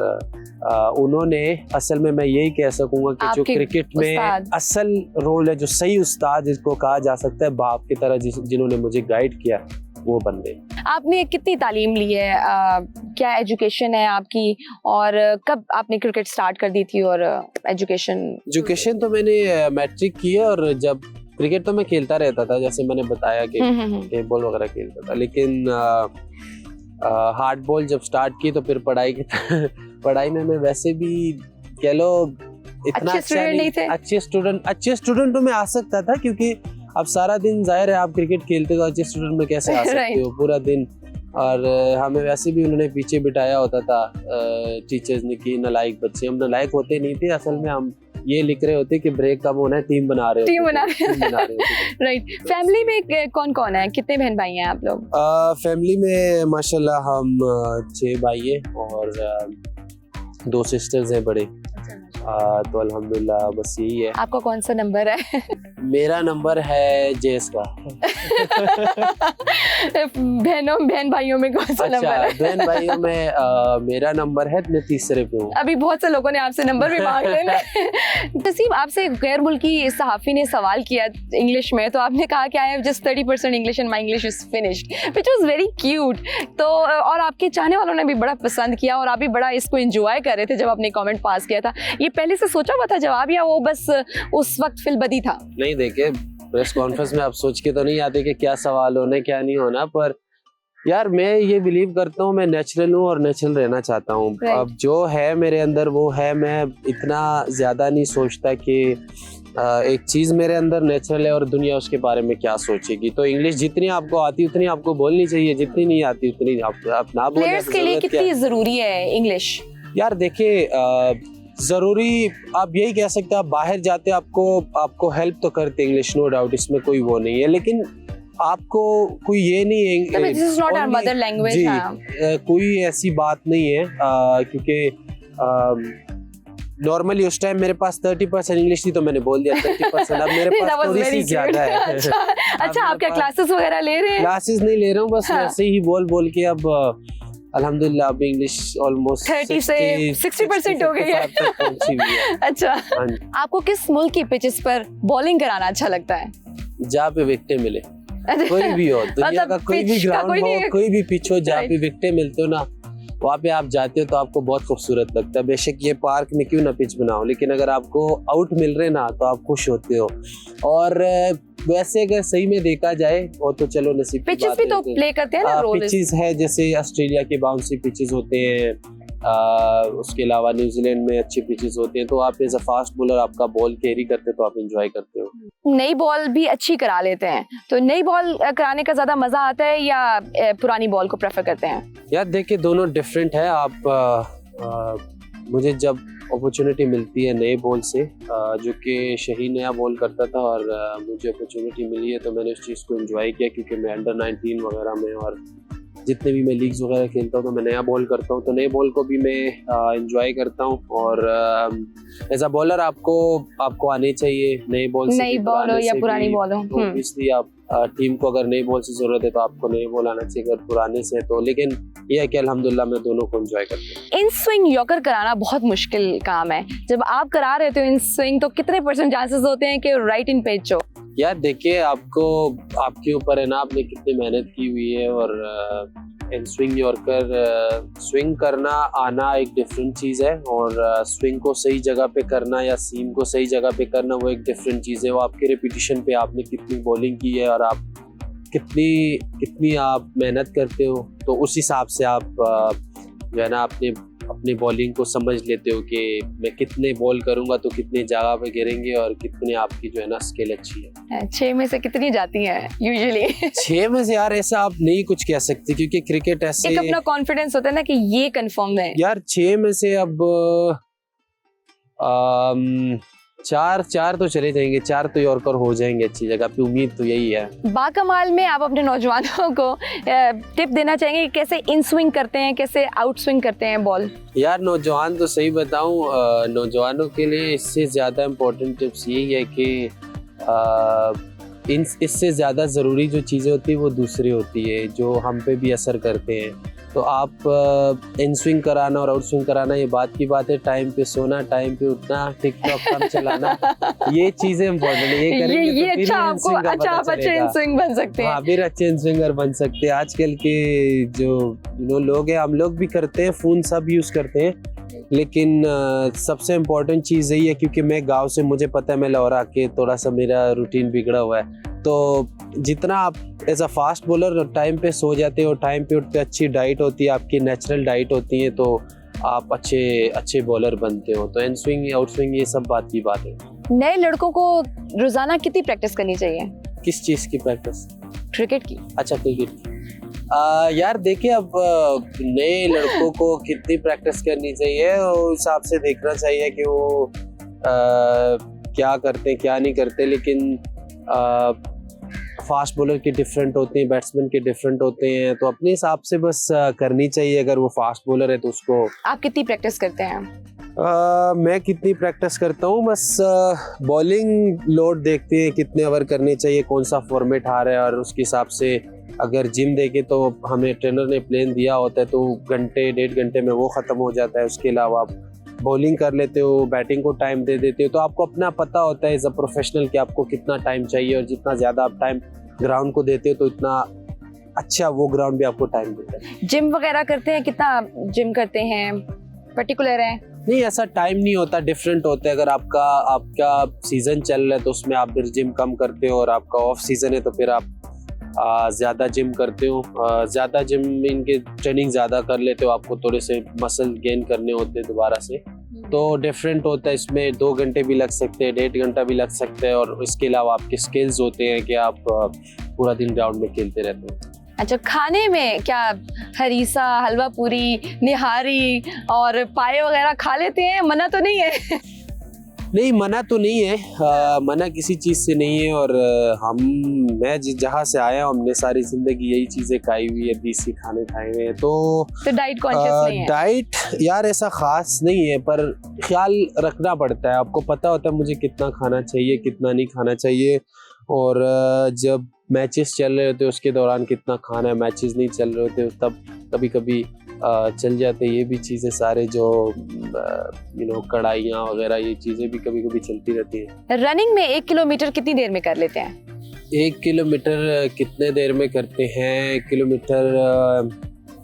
B: उन्होंने असल में, मैं यही कह सकूँगा कि जो क्रिकेट में असल रोल है, जो सही उस्ताद जिसको कहा जा सकता है, बाप की तरह जिन्होंने मुझे गाइड किया, वो बंदे।
A: आपने कितनी तालीम ली है, क्या एजुकेशन है आपकी, और कब आपने क्रिकेट स्टार्ट कर दी थी? और एजुकेशन
B: तो मैंने मैट्रिक की है, और जब क्रिकेट तो मैं खेलता रहता था, जैसे मैंने बताया कि टेप बॉल वगैरह खेलता था, लेकिन हार्ड बॉल जब स्टार्ट की तो फिर पढ़ाई में मैं वैसे भी कह लो इतना अच्छा नहीं थे। अच्छे स्टूडेंट तो मैं आ सकता था, क्योंकि अब सारा दिन जाहिर है आप क्रिकेट खेलते तो अच्छे स्टूडेंट में कैसे आ सकते हो पूरा दिन। और हमें वैसे भी उन्होंने पीछे बिठाया होता था टीचर्स ने कि नालायक बच्चे। हम नालायक होते नहीं थे, असल में हम ये लिख रहे होते कि ब्रेक कब होना है, टीम बना रहे होते।
A: राइट। फैमिली में कौन कौन है, कितने बहन भाई हैं आप लोग?
B: फैमिली में माशाल्लाह हम 6 भाई हैं, और 2 सिस्टर्स हैं बड़े। तो अल्हम्दुलिल्लाह बस यही है।
A: आपका कौन सा नंबर है?
B: मेरा नंबर है जेस का।
A: बहन भाइयों में कौन सा नंबर है?
B: बहन भाइयों में मेरा नंबर है, मैं तीसरे पे हूँ।
A: अभी बहुत से लोगों ने आपसे नंबर भी मांग लेना। तसीम, आपसे गैर मुल्की सहाफ़ी ने सवाल किया इंग्लिश में, तो आपने कहा कि I have just 30% English and my English is finished, which was very cute. तो और आपके चाहने वालों ने भी बड़ा पसंद किया और आप भी बड़ा इसको एंजॉय कर रहे थे जब आपने कमेंट पास किया था। ये पहले से सोचा हुआ था जवाब या वो बस उस वक्त फिलबदी था?
B: नहीं, देखे प्रेस कॉन्फ्रेंस में आप सोच के तो नहीं आते कि क्या सवाल होने क्या नहीं होना, पर यार मैं ये बिलीव करता हूँ, मैं नेचुरल हूँ और नेचुरल रहना चाहता हूँ। अब जो है मेरे अंदर वो है, मैं इतना ज्यादा नहीं सोचता कि एक चीज मेरे अंदर नेचुरल है और दुनिया उसके बारे में क्या सोचेगी। तो इंग्लिश जितनी आपको आती उतनी आपको बोलनी चाहिए, जितनी नहीं आती उतनी आप ना बोलें।
A: प्लेयर्स के लिए कितनी जरूरी है इंग्लिश?
B: यार देखिए, जरूरी आप यही कह सकते हैं, आप बाहर जाते आपको हेल्प तो करते इंग्लिश, नो डाउट, इसमें कोई वो नहीं है, लेकिन आपको कोई ये नहीं है,
A: this is not our mother language.
B: कोई ऐसी बात नहीं है, क्योंकि नॉर्मली उस टाइम मेरे पास 30% इंग्लिश थी तो मैंने बोल दिया 30%। अब मेरे पास थोड़ी सी ज्यादा है।
A: अच्छा, आप क्या क्लासेस वगैरह ले रहे हैं?
B: क्लासेस नहीं ले रहा हूँ, बस वैसे ही बोल के अब अल्हम्दुलिल्लाह अब इंग्लिश ऑलमोस्ट
A: 30 से 60% हो गई है। अच्छा, आपको किस मुल्क की पिचेस पर बॉलिंग कराना अच्छा लगता है?
B: जहाँ पे विकेटें मिले, कोई भी हो, दुनिया का कोई भी ग्राउंड हो, कोई भी पिच हो, जहाँ पे विकेटें मिलते हो ना, वहाँ पे आप जाते हो तो आपको बहुत खूबसूरत लगता है। बेशक ये पार्क में क्यों ना पिच बनाओ, लेकिन अगर आपको आउट मिल रहे ना तो आप खुश होते हो। और वैसे अगर सही में देखा जाए वो तो चलो नसीब की बात है,
A: पिचेस भी तो प्ले करते हैं ना रोल।
B: पिचेस है जैसे ऑस्ट्रेलिया के बाउंसी पिचेस होते हैं, उसके अलावा न्यूजीलैंड में अच्छे पिचेस होते हैं, तो आप एज अ फास्ट बॉलर आपका बॉल कैरी करते तो आप एंजॉय करते हो।
A: नई बॉल भी अच्छी करा लेते हैं, तो नई बॉल कराने का ज्यादा मजा आता है या पुरानी बॉल को प्रेफर करते हैं? यार
B: देखिए, दोनों डिफरेंट है। आप मुझे जब अपॉर्चुनिटी मिलती है नए बॉल से, जो कि शहीन नया बॉल करता था और मुझे अपॉर्चुनिटी मिली है तो मैंने उस चीज़ को एंजॉय किया, क्योंकि मैं अंडर 19 वगैरह में और जितने भी मैं लीग्स वगैरह खेलता हूँ तो मैं नया बॉल करता हूँ, तो नए बॉल को भी मैं एंजॉय करता हूँ। और एज अ बॉलर आपको आने चाहिए नए बॉल से,
A: नई बॉल हो या पुरानी बॉल हो।
B: तो इसलिए आप टीम को अगर नई बॉल से जरूरत है तो आपको नई बॉल आना चाहिए, अगर पुराने से तो। लेकिन यह है कि अल्हम्दुलिल्लाह मैं दोनों को एंजॉय करता हूँ।
A: इन स्विंग यॉर्कर कराना बहुत मुश्किल काम है। जब आप करा रहे थे इन स्विंग, तो कितने % चांसेस होते हैं कि राइट इन पिच हो?
B: यार देखिए, आपके ऊपर है ना, आपने कितनी मेहनत की हुई है। और इन स्विंग यॉर्कर स्विंग करना आना एक डिफरेंट चीज़ है, और स्विंग को सही जगह पे करना या सीम को सही जगह पे करना वो एक डिफरेंट चीज़ है। वो आपके रिपीटिशन पे आपने कितनी बॉलिंग की है और आप कितनी आप मेहनत करते हो, तो उस हिसाब से आप जो है ना अपनी बॉलिंग को समझ लेते हो कि मैं कितने बॉल करूंगा तो कितने जगह पे गिरेंगे और कितने आपकी जो है ना स्किल अच्छी है।
A: 6 में से कितनी जाती हैं यूजुअली? 6
B: में से यार ऐसा आप नहीं कुछ कह सकते, क्योंकि क्रिकेट ऐसे
A: एक अपना कॉन्फिडेंस होता है ना कि ये कंफर्म है।
B: यार 6 में से अब 4 तो चले जाएंगे, 4 तो यॉर्कर हो जाएंगे अच्छी जगह पे, उम्मीद तो यही है।
A: बाकमाल में आप अपने नौजवानों को टिप देना चाहेंगे कि कैसे इन स्विंग करते हैं, कैसे आउट स्विंग करते हैं बॉल?
B: यार नौजवान तो सही बताऊं, नौजवानों के लिए इससे ज़्यादा इम्पोर्टेंट टिप्स यही है कि इससे ज़्यादा ज़रूरी जो चीज़ें होती है वो दूसरी होती है, जो हम पे भी असर करते हैं। तो आप इन स्विंग कराना और आउट स्विंग कराना ये बात की बात है। टाइम पे सोना, टाइम पे उठना, टिकटॉक कम चलाना, ये चीजें इम्पोर्टेंट है। ये करेंगे
A: ये तो अच्छा, आपको अच्छा आप अच्छे इन स्विंग बन सकते हैं।
B: हाँ, फिर अच्छे इन स्विंगर बन सकते हैं। आजकल के जो लोग हैं, हम लोग भी करते हैं, फोन सब यूज करते हैं, लेकिन सबसे इम्पोर्टेंट चीज़ यही है, क्योंकि मैं गांव से, मुझे पता है, मैं लाहौर आके थोड़ा सा मेरा रूटीन बिगड़ा हुआ है, तो जितना आप as a fast bowler time पे सो जाते हो, टाइम पे उठते, अच्छी डाइट होती है, आपकी नेचुरल डाइट होती है, तो आप अच्छे बॉलर बनते हो। तो इन स्विंग आउट स्विंग ये सब बात की बात है।
A: नए लड़कों को रोजाना कितनी प्रैक्टिस करनी चाहिए?
B: किस चीज़ की प्रैक्टिस?
A: क्रिकेट की।
B: अच्छा, क्रिकेट की। यार देखिए, अब नए लड़कों को कितनी प्रैक्टिस करनी चाहिए उस हिसाब से देखना चाहिए कि वो क्या करते क्या नहीं करते। लेकिन फास्ट बॉलर के डिफरेंट होते हैं, बैट्समैन के डिफरेंट होते हैं, तो अपने हिसाब से बस करनी चाहिए। अगर वो फास्ट बॉलर है तो उसको
A: आप कितनी प्रैक्टिस करते हैं?
B: मैं कितनी प्रैक्टिस करता हूँ, बस बॉलिंग लोड देखते हैं कितने ओवर करने चाहिए, कौन सा फॉर्मेट आ रहा है, और उसके हिसाब से अगर जिम देखे तो हमें ट्रेनर ने प्लान दिया होता है तो घंटे 1.5 घंटे में वो ख़त्म हो जाता है। उसके अलावा आप बॉलिंग कर लेते हो, बैटिंग को टाइम दे देते हो, तो आपको अपना पता होता है एज अ प्रोफेशनल कि आपको कितना टाइम चाहिए, और जितना ज़्यादा आप टाइम ग्राउंड को देते हो तो इतना अच्छा वो ग्राउंड भी आपको टाइम देता है।
A: जिम वगैरह करते हैं? कितना जिम करते हैं? पर्टिकुलर है?
B: नहीं, ऐसा टाइम नहीं होता, डिफरेंट होता है। अगर आपका सीजन चल रहा है तो उसमें आप फिर जिम कम करते हो, और आपका ऑफ सीजन है तो फिर आप ज़्यादा जिम करते हो। ज़्यादा जिम इनके ट्रेनिंग ज़्यादा कर लेते हो, आपको थोड़े से मसल गेन करने होते हैं दोबारा से, तो डिफरेंट होता है। इसमें 2 घंटे भी लग सकते हैं, 1.5 घंटा भी लग सकते हैं, और इसके अलावा आपके स्किल्स होते हैं कि आप पूरा दिन ग्राउंड में खेलते रहते हो।
A: अच्छा, खाने में क्या हरीसा, हलवा पूरी, निहारी और पाए वगैरह खा लेते हैं? मना तो नहीं है?
B: नहीं, मना तो नहीं है, मना किसी चीज़ से नहीं है। और मैं जहाँ से आया हूँ हमने सारी जिंदगी यही चीज़ें खाई हुई है, देसी खाने खाए हुए हैं, तो
A: डाइट कॉन्शियस नहीं है?
B: डाइट यार ऐसा खास नहीं है, पर ख्याल रखना पड़ता है। आपको पता होता है मुझे कितना खाना चाहिए, कितना नहीं खाना चाहिए, और जब मैचेस चल रहे होते हैं उसके दौरान कितना खाना है, मैचेस नहीं चल रहे होते तब कभी कभी चल जाते ये भी चीज़ें सारे जो कढ़ाइयाँ वगैरह, ये चीज़ें भी कभी कभी चलती रहती है।
A: रनिंग में 1 किलोमीटर कितनी देर में कर लेते हैं?
B: 1 किलोमीटर कितने देर में करते हैं? 1 किलोमीटर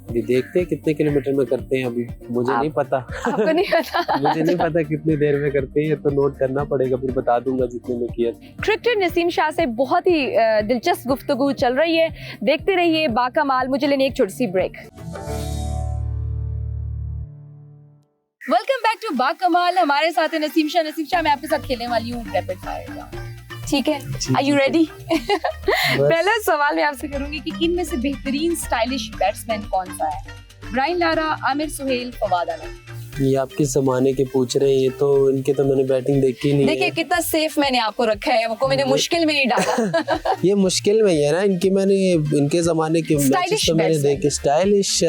B: अभी देखते हैं कितने किलोमीटर में करते हैं, अभी मुझे नहीं पता।
A: आपको नहीं पता?
B: मुझे नहीं पता कितने देर में करते हैं, तो नोट करना पड़ेगा, फिर बता दूंगा जितने में किया।
A: क्रिकेटर नसीम शाह से बहुत ही दिलचस्प गुफ्तगू चल रही है, देखते रहिए बाकमाल। मुझे लेनी एक छोटी सी break. Welcome back to Bakamaal. हमारे साथ है नसीम शाह। नसीम शाह, मैं आपके साथ खेलने वाली हूँ रैपिड फायर। ठीक है, आर यू रेडी? पहला सवाल मैं आपसे करूंगी कि इनमें से बेहतरीन स्टाइलिश बैट्समैन कौन सा है? ब्रायन लारा, आमिर सुहेल, फवाद आलम।
B: ये आपके जमाने के पूछ रहे हैं, ये तो इनके तो मैंने बैटिंग देखी नहीं।
A: देखिए कितना सेफ मैंने आपको रखा है, वो मैंने मुश्किल में नहीं डाला।
B: ये मुश्किल में ही है ना, इनके जमाने के मैचेस तो मैंने देखे। स्टाइलिश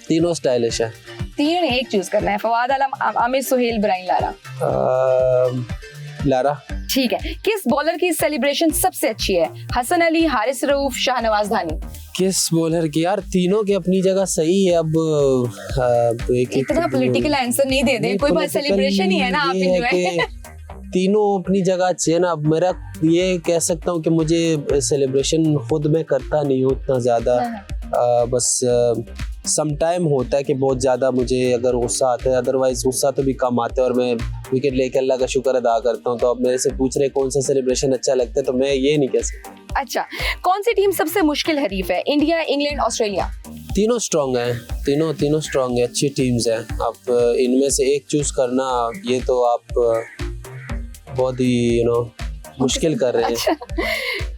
B: तीनों स्टाइलिश है।
A: 3 एक चूज करना है, Fawad Alam, Aamir Sohail, Brian Lara.
B: Lara.
A: ठीक है। किस बॉलर की सेलिब्रेशन सबसे अच्छी है? हसन अली, हारिस रऊफ, शाहनवाज धानी।
B: किस बॉलर की? यार तीनों की अपनी जगह सही है। अब
A: इतना पॉलिटिकल आंसर नहीं दे दे, कोई बात सेलिब्रेशन ही है ना, आप इंजॉय।
B: तीनों अपनी जगह अच्छे है ना। अब मेरा ये कह सकता हूँ कि मुझे सेलिब्रेशन खुद में करता नहीं हूँ उतना ज्यादा, बस सम टाइम होता है कि बहुत ज़्यादा मुझे अगर गुस्सा आता है, अदरवाइज गुस्सा तो भी कम आता है, और मैं विकेट लेके अल्लाह का शुक्र अदा करता हूँ। तो अब मेरे से पूछ रहे कौन सा सेलिब्रेशन अच्छा लगता है, तो मैं ये नहीं कह सकता।
A: अच्छा, कौन सी टीम सबसे मुश्किल हरीफ है? India, England, Australia?
B: तीनों स्ट्रॉन्ग हैं, तीनों स्ट्रॉन्ग है, अच्छी टीम्स हैं। आप इनमें से एक चूज करना, ये तो आप बहुत ही मुश्किल कर रहे हैं।
A: अच्छा,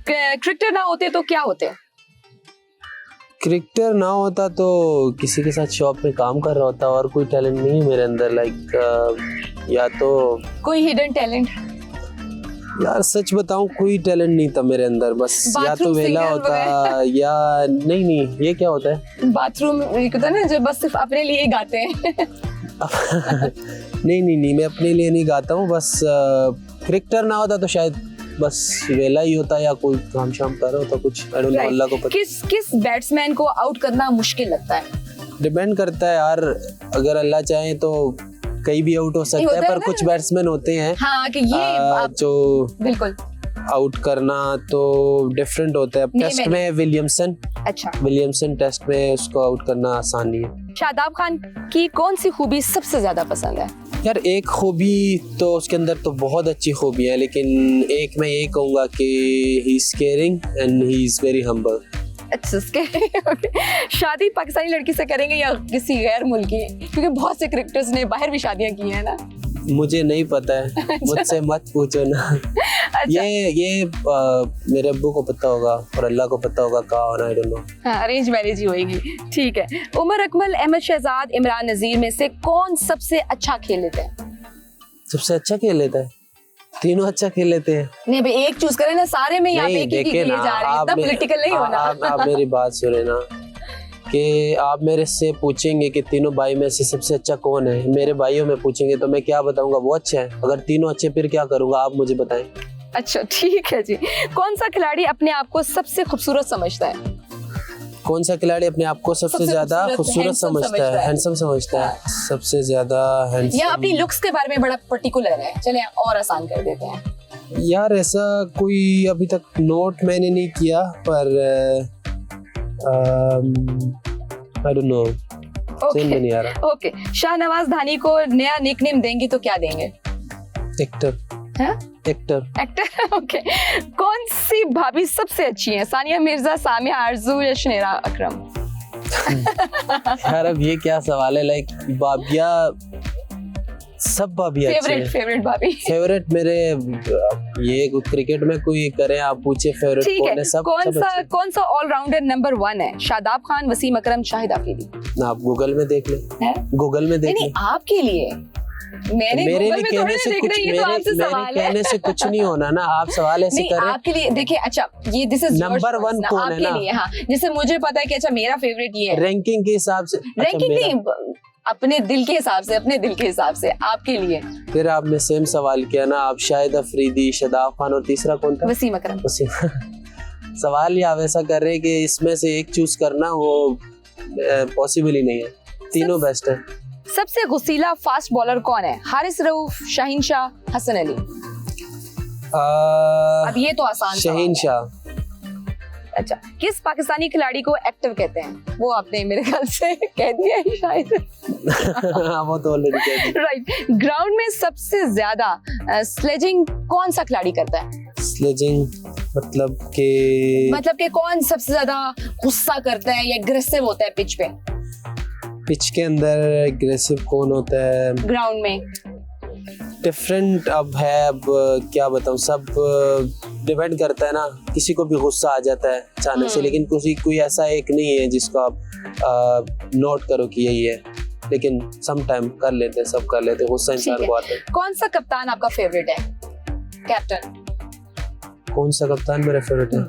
A: क्रिकेटर ना होते तो क्या होते?
B: क्रिकेटर ना होता तो किसी के साथ शॉप में काम कर रहा होता, और कोई टैलेंट नहीं है मेरे अंदर। लाइक या तो कोई
A: हिडन टैलेंट?
B: यार सच बताऊं, कोई टैलेंट नहीं था मेरे अंदर, बस या तो वेला होता या नहीं। ये क्या होता है? बाथरूम
A: होता है ना, जो बस सिर्फ अपने लिए गाते हैं।
B: नहीं, मैं अपने लिए नहीं गाता हूँ। बस क्रिकेटर ना होता तो शायद बस वेला ही होता, या कोई काम शाम कर रहा होता कुछ, आई डोंट नो, अल्लाह को पता।
A: किस बैट्समैन को आउट करना मुश्किल लगता है?
B: डिपेंड करता है यार, अगर अल्लाह चाहे तो कहीं भी आउट हो सकता है, पर कुछ बैट्समैन होते हैं
A: कि ये
B: जो
A: बिल्कुल
B: आउट करना तो डिफरेंट होता है। टेस्ट में विलियमसन टेस्ट में उसको आउट करना आसान नहीं है।
A: शादाब खान की कौन सी खूबी सबसे ज्यादा पसंद है?
B: यार एक खूबी तो उसके अंदर तो बहुत अच्छी खूबी है, लेकिन एक मैं ये कहूँगा कि he is caring and he is very humble.
A: अच्छा, शादी पाकिस्तानी लड़की से करेंगे या किसी गैर मुल्की? क्योंकि बहुत से क्रिकेटर्स ने बाहर भी शादियां की हैं ना।
B: मुझे नहीं पता है, मुझसे मत पूछो ना। अच्छा। ये मेरे अब्बू को पता होगा और अल्लाह को पता होगा कहाँ होना, आई डोंट नो।
A: हाँ, अरेंज मैरिज ही होगी। ठीक है। उमर अकमल, अहमद शहजाद, इमरान नजीर में से कौन सबसे अच्छा खेल लेता है?
B: सबसे अच्छा खेल लेता है? तीनों अच्छा खेल लेते हैं।
A: नहीं भाई एक चूज करें ना, सारे में यहाँ पे
B: नहीं
A: एक ही के
B: देखिए
A: लिए
B: ना,
A: जा रहे हैं, इतना पॉलिटिकल नहीं होना।
B: आप मेरी बात सुने ना, कि आप मेरे से पूछेंगे कि तीनों भाई में से सबसे अच्छा कौन है, मेरे भाइयों में पूछेंगे तो मैं क्या बताऊंगा, वो अच्छा है। अगर तीनों अच्छे फिर क्या करूंगा, आप मुझे बताएं।
A: अच्छा ठीक है जी। कौन सा खिलाड़ी अपने आप को सबसे खूबसूरत समझता है?
B: कौन सा खिलाड़ी अपने आप को सबसे ज्यादा खूबसूरत समझता है, हैंडसम समझता है? सबसे ज्यादा
A: या
B: हैंडसम।
A: अपनी लुक्स के बारे में बड़ा पर्टिकुलर है? चले और आसान कर देते हैं।
B: यार ऐसा कोई अभी तक नोट मैंने नहीं किया, पर आई डोंट नो, समझ में नहीं आ रहा।
A: ओके, शाहनवाज धानी को नया निकनेम देंगे तो क्या देंगे?
B: एक्टर।
A: हाँ?
B: एक्टर।
A: ओके। कौन सी भाभी सबसे अच्छी है? सानिया मिर्जा, सामिया आरजू या शनेरा अकरम?
B: यार अब ये क्या सवाल है, लाइक भाभिया, सब भाभी अच्छे हैं।
A: फेवरेट भाभी?
B: फेवरेट मेरे, ये क्रिकेट में कोई करे आप पूछे फेवरेट कौन है, सब
A: कौन सा ऑलराउंडर नंबर 1 है? शादाब खान, वसीम अकरम, शाहिद आफरीदी?
B: आप गूगल में देख ले, गूगल में देख ले।
A: आपके लिए
B: मेरे लिए कहने से कुछ, मेरे कहने से कुछ नहीं होना ना, आप सवाल ऐसे करें।
A: आपके लिए देखिए, अच्छा ये दिस इज
B: नंबर 1 कौन है ना?
A: लिए, हाँ, जैसे मुझे पता है कि अच्छा मेरा फेवरेट ये है,
B: रैंकिंग के हिसाब से।
A: रैंकिंग नहीं, अपने दिल के हिसाब से, अपने दिल के हिसाब से आपके लिए।
B: फिर आपने सेम सवाल किया ना, आप शाहिद अफरीदी, शादाब खान और तीसरा कौन था?
A: वसीम अकरम।
B: सवाल ही आप ऐसा कर रहे हैं कि इसमें से एक चूज करना वो पॉसिबल ही नहीं है, तीनों बेस्ट है।
A: सबसे गुस्सीला फास्ट बॉलर कौन है? हारिस रऊफ, शाहीन शाह, हसन अली? अब ये तो आसान
B: शाहीन शाह।
A: अच्छा, किस पाकिस्तानी खिलाड़ी को एक्टर कहते हैं? वो आपने मेरे ख्याल से कह दिया है शायद।
B: वो तो ऑलरेडी कह दिया।
A: राइट। ग्राउंड में सबसे ज्यादा स्लेजिंग कौन सा खिलाड़ी करता है?
B: स्लेजिंग मतलब कि
A: कौन सबसे ज्यादा गुस्सा करता है या एग्रेसिव होता है पिच पे?
B: पिच के अंदर एग्रेसिव कौन होता है?
A: ग्राउंड में
B: डिफरेंट अब है, अब क्या बताऊं, सब डिपेंड करता है ना, किसी को भी गुस्सा आ जाता है अचानक से, लेकिन कोई ऐसा एक नहीं है जिसको आप नोट करो कि यही है, लेकिन सम टाइम कर लेते हैं, सब कर लेते हैं, गुस्सा इंसान को आता है।
A: कौन सा कप्तान आपका फेवरेट है? कैप्टन?
B: कौन सा कप्तान मेरा फेवरेट है?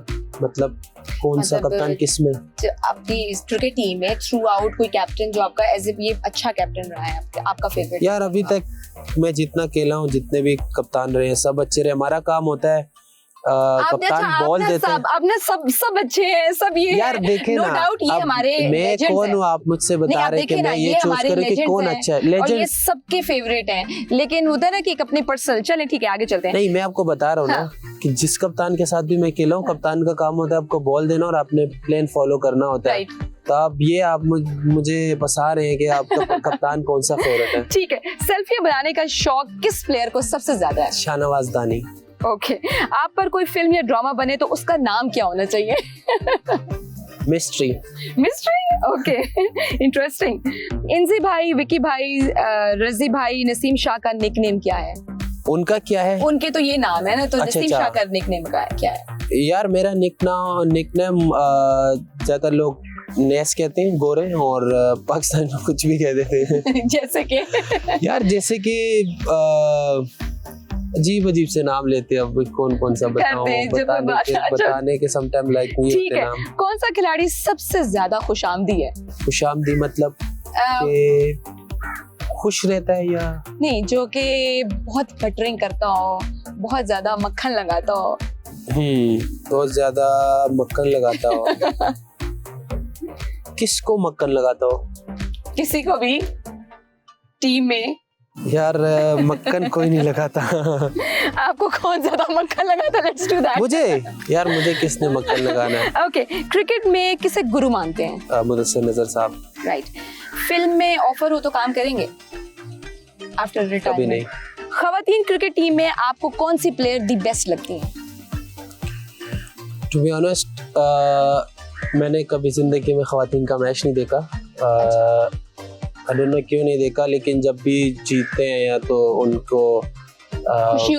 B: मतलब कौन सा कप्तान किसमें?
A: आपकी क्रिकेट टीम में थ्रू आउट कोई कैप्टन जो आपका एज इफ ये अच्छा कैप्टन रहा है, आपका फेवरेट?
B: यार अभी तक मैं जितना खेला हूँ, जितने भी कप्तान रहे हैं सब अच्छे रहे। हमारा काम होता है कप्तान बॉल देते हैं,
A: आपने सब अच्छे हैं, सब ये
B: यार देखे ना,
A: डाउट ये हमारे
B: मैं कौन हूँ, आप मुझसे बता रहे कि मैं ये चूज करूँ कि कौन अच्छा है।
A: लेजेंड, ये सबके फेवरेट हैं, लेकिन होता है ना कि एक अपनी पर्सनल। चले ठीक है, आगे चलते हैं।
B: नहीं, मैं आपको बता रहा हूँ ना कि जिस कप्तान के साथ भी मैं खेला हूँ, कप्तान का काम होता है आपको बॉल देना और अपने प्लान फॉलो करना होता है। तो आप मुझे बता रहे हैं कि आपका कप्तान कौन सा फेवरेट है।
A: ठीक है, सेल्फी बनाने का शौक किस प्लेयर को सबसे ज्यादा है?
B: शाहनवाज धानी।
A: ओके, आप पर कोई फिल्म या ड्रामा बने तो उसका नाम क्या होना चाहिए?
B: मिस्ट्री।
A: Okay, interesting. इंजी भाई, विकी भाई, रजी भाई, नसीम शाह का निकनेम क्या है?
B: उनका क्या है?
A: उनके तो ये नाम है ना, तो
B: अच्छा,
A: नसीम शाह का निकनेम का है क्या है?
B: यार मेरा निकनेम ज्यादा लोग नेस कहते हैं, गोरे, और पाकिस्तान में कुछ भी कह देते हैं।
A: जैसे कि जैसे
B: कि अजीब से नाम लेते हैं, अब कौन सा बताऊं, बताने के समटाइम लाइक नहीं होते नाम।
A: कौन सा खिलाड़ी सबसे ज्यादा खुशामदी है?
B: खुशामदी मतलब कि खुश रहता है या
A: नहीं, जो कि बहुत बटरिंग करता हो, बहुत ज्यादा मक्खन लगाता हो?
B: बहुत ज्यादा मक्खन लगाता हो। किसको मक्खन लगाता हो?
A: किसी को भी टीम में।
B: यार मक्खन कोई नहीं लगाता।
A: आपको कौन ज्यादा मक्खन लगाता? Let's do that.
B: मुझे किसने मक्खन लगाना है?
A: ओके, क्रिकेट में किसे गुरु मानते हैं?
B: मुदस्सिर नजर साहब।
A: राइट। फिल्म में ऑफर हो तो काम करेंगे आफ्टर रिटायरमेंट?
B: कभी नहीं।
A: खवातीन क्रिकेट टीम में आपको कौन सी प्लेयर दी बेस्ट लगती है?
B: टू बी ऑनेस्ट, मैंने कभी जिंदगी में खवातीन का मैच नहीं देखा। आई डोंट नो क्यों नहीं देखा, लेकिन जब भी जीतते हैं या तो उनको खुशी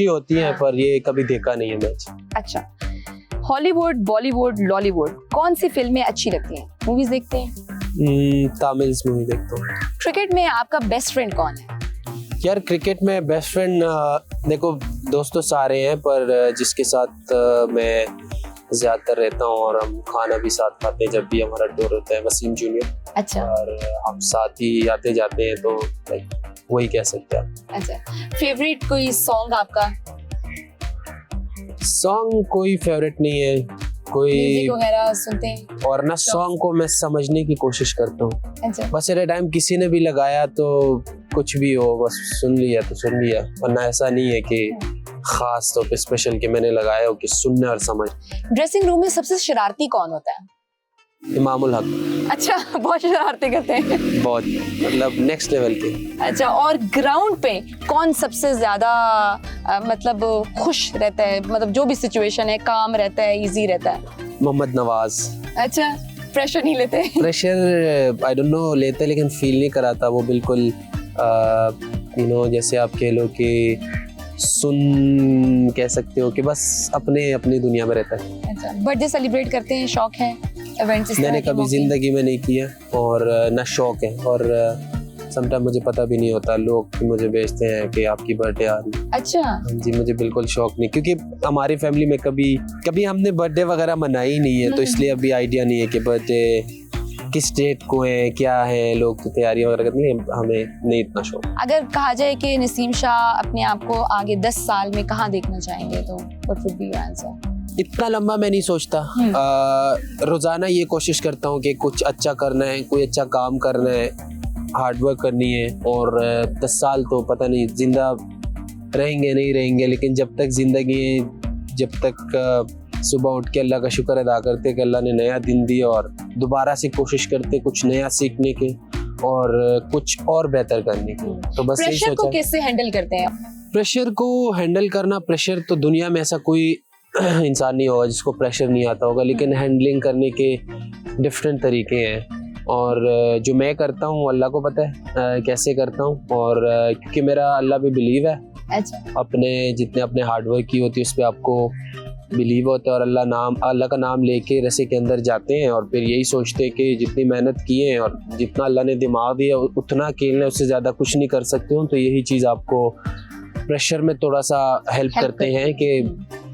B: होती है, पर ये कभी देखा नहीं है मैच।
A: अच्छा, हॉलीवुड, बॉलीवुड, लॉलीवुड, कौन सी फिल्में अच्छी लगती हैं? मूवीज देखते हैं?
B: तमिल मूवी देखता हूँ।
A: क्रिकेट में आपका बेस्ट फ्रेंड कौन है?
B: यार क्रिकेट में बेस्ट फ्रेंड देखो, दोस्त तो सारे हैं, पर जिसके साथ मैं ज़्यादातर रहता हूँ और हम खाना भी साथ खाते हैं जब भी हमारा टूर होता है, वसीम जूनियर।
A: अच्छा
B: और हम साथ ही आते जाते हैं, तो वही कह सकते हैं।
A: अच्छा, फेवरेट कोई सॉन्ग आपका?
B: सॉन्ग कोई फेवरेट नहीं है, कोई
A: म्यूजिक वगैरह सुनते हैं?
B: और ना सॉन्ग को मैं समझने की कोशिश करता हूँ।
A: अच्छा,
B: बस एट टाइम किसी ने भी लगाया तो कुछ भी हो, बस सुन लिया तो सुन लिया, वरना ऐसा नहीं है कि खास तौर पे स्पेशल कि मैंने लगाया हो कि सुनना और समझ।
A: ड्रेसिंग रूम में सबसे शरारती कौन होता है?
B: इमामुल हक।
A: अच्छा, बहुत शरारती करते हैं।
B: बहुत, मतलब नेक्स्ट लेवल के।
A: अच्छा, और ग्राउंड पे कौन सबसे ज्यादा मतलब खुश रहता है, मतलब जो भी सिचुएशन है काम रहता है, इजी रहता है?
B: मोहम्मद नवाज।
A: अच्छा, प्रेशर नहीं लेते?
B: प्रेशर आई डोंट नो लेते, लेकिन फील नहीं कराता वो बिल्कुल। जैसे आप कह लो कि सुन कह सकते हो कि बस अपने अपनी दुनिया में रहता है।
A: अच्छा, बर्थडे सेलिब्रेट करते हैं, शौक है इवेंट्स?
B: मैंने कभी जिंदगी में नहीं किया और ना शौक है, और समटाइम मुझे पता भी नहीं होता, लोग मुझे भेजते हैं कि आपकी बर्थडे आ रही है।
A: अच्छा।
B: हाँ जी, मुझे बिल्कुल शौक नहीं, क्योंकि हमारी फैमिली में कभी हमने बर्थडे वगैरह मनाई ही नहीं है, तो इसलिए अभी आइडिया नहीं है कि बर्थडे किस डेट को है, क्या है, लोग तो तैयारियां वगैरह करते हैं, हमें नहीं इतना शौक।
A: अगर कहा जाए कि नसीम शाह अपने आप को आगे 10 साल में कहाँ देखना चाहेंगे, तो what would be your answer?
B: इतना लंबा मैं नहीं सोचता, रोजाना ये कोशिश करता हूँ कि कुछ अच्छा करना है, कोई अच्छा काम करना है, हार्ड वर्क करनी है, और 10 साल तो पता नहीं जिंदा रहेंगे नहीं रहेंगे, लेकिन जब तक जिंदगी है, जब तक सुबह उठ के अल्लाह का शुक्र अदा करते कि अल्लाह ने नया दिन दिया, और दोबारा से कोशिश करते कुछ नया सीखने के और कुछ और बेहतर करने की। तो बस यही
A: प्रेशर को
B: सोचा।
A: कैसे हैंडल करते हैं?
B: प्रेशर को हैंडल करना, प्रेशर तो दुनिया में ऐसा कोई इंसान नहीं होगा जिसको प्रेशर नहीं आता होगा, लेकिन हैंडलिंग करने के डिफरेंट तरीके हैं, और जो मैं करता हूँ अल्लाह को पता है कैसे करता हूँ, और क्योंकि मेरा अल्लाह पे बिलीव है।
A: अच्छा।
B: अपने जितने अपने हार्डवर्क की होती है उस पर आपको बिलीव होता है, और अल्लाह का नाम लेके रस्से के अंदर जाते हैं, और फिर यही सोचते हैं कि जितनी मेहनत की है और जितना अल्लाह ने दिमाग दिया उतना अकेले है, उससे ज़्यादा कुछ नहीं कर सकते हो। तो यही चीज़ आपको प्रेशर में थोड़ा सा हेल्प करते हैं कि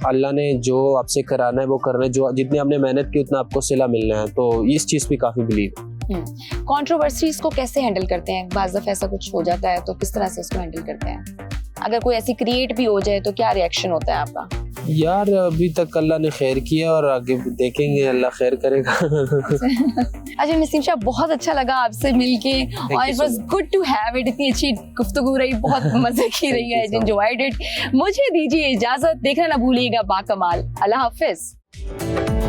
B: अल्लाह ने जो आपसे कराना है वो करना है, जो जितनी आपने मेहनत की उतना आपको सिला मिलना है। तो इस चीज़ पे काफ़ी बिलीव है।
A: कंट्रोवर्सीज को कैसे हैंडल करते हैं? बाज़ दफ़ा ऐसा कुछ हो जाता है तो किस तरह से उसको हैंडल करते हैं? अगर कोई ऐसी क्रिएट भी हो जाए तो क्या रिएक्शन होता है आपका?
B: यार अभी तक अल्लाह ने खैर किया और आगे देखेंगे, अल्लाह खैर करेगा।
A: अच्छा नसीम शाह, बहुत अच्छा लगा आपसे मिलके, और it was good to have it. इतनी अच्छी गुफ्तगू रही, बहुत मजे की रही है, एंजॉयड इट। मुझे दीजिए इजाजत, देखना ना भूलिएगा बाकमाल। अल्लाह हाफिज।